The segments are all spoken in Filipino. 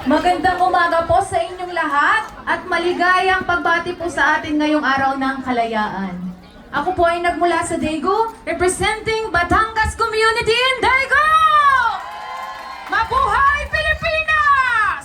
Magandang umaga po sa inyong lahat at maligayang pagbati po sa atin ngayong araw ng kalayaan. Ako po ay nagmula sa Daegu, representing Batangas Community in Daegu! Mabuhay Pilipinas!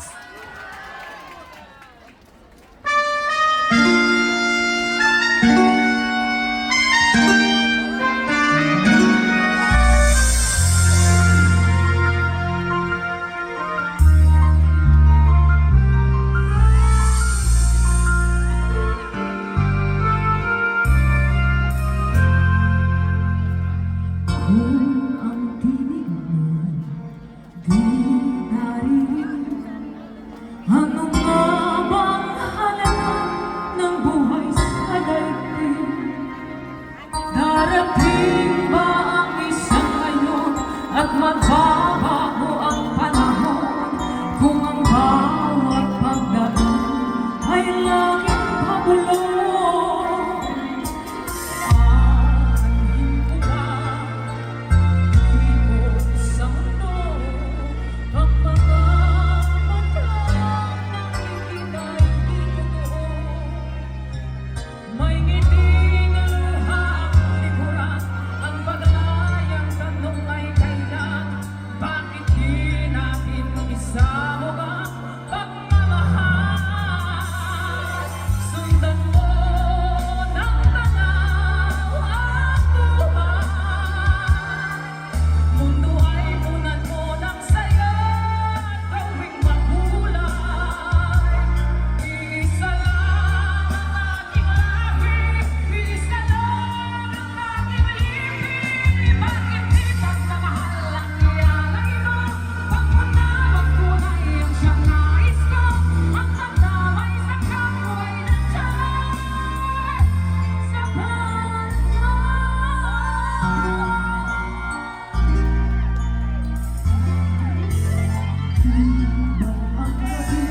Ano nga bang halaga ng buhay sa daigdig? Darating ba ang isang ngayon at magbabago ang panahon? Kung ang bawat pagdaan ay laging pabulong, aanhin ko ba ibig sa mundo ang mga may ngiting ang luha ang likuran, ang bagayang tanong ay kailan, bakit di natin isama ba pagmamahal? Sundan mo ng tanaw ang buhay, mundo ay punan mo ng saya, gawing makulay. Isa lang ang ating lahi, isa lang ang ating lipi, bakit di pagmamahal ang iyalay mo? Pagpatawag ko na iyong siyang nais ko, ang pagdamay sa kapwa'y nandiyan sa balat mo. Ang gabi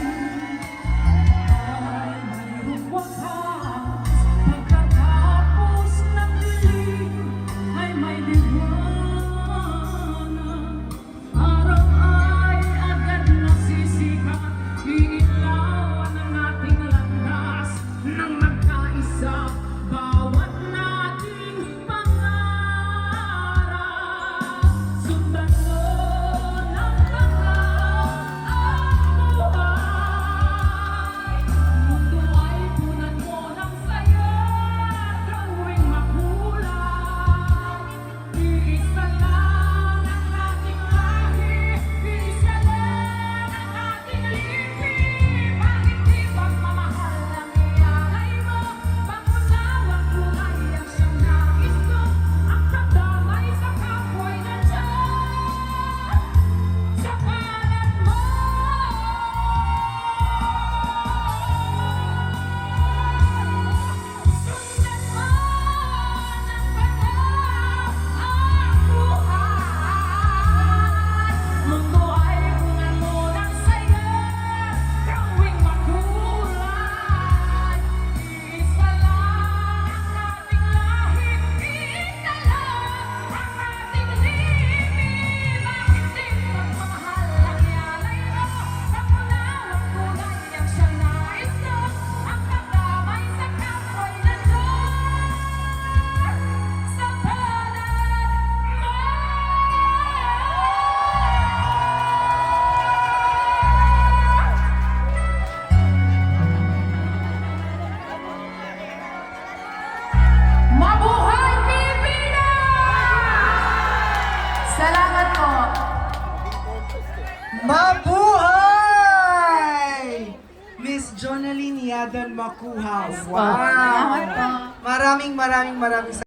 ay mayroong wakas, pagkatapos ng dilim ay may liwanag. Araw ay agad nasisikat, iilawan ang ating landas nang magkaisa bawat nating pangarap. Sundan mo ng tanaw ang buhay, mundo ay punan mo ng saya, gawing makulay. Iisa lang ang ating lahi, isa lang ang ating lipi, bakit di pagmamahal ang iyalay mo? Pangunawang kulay ang siyang nais ko, ang pagdamay sa kapwa'y nandiyan sa balat mo. Sundan mo ng tanaw ang buhay, mundo ay punan mo ng saya, gawing makulay. Isa lang ang ating lahi, isa lang ang ating lipi, bakit di pagmamahal ang iyalay mo? Pangunawang kulay ang siyang nais ko, ang pagdamay sa kapwa'y nandiyan sa balat mo. Mabuhay Pilipinas! Salamat po. Mabuhay! Miss Jonaline Yadan Makuhaw. Salamat po. Maraming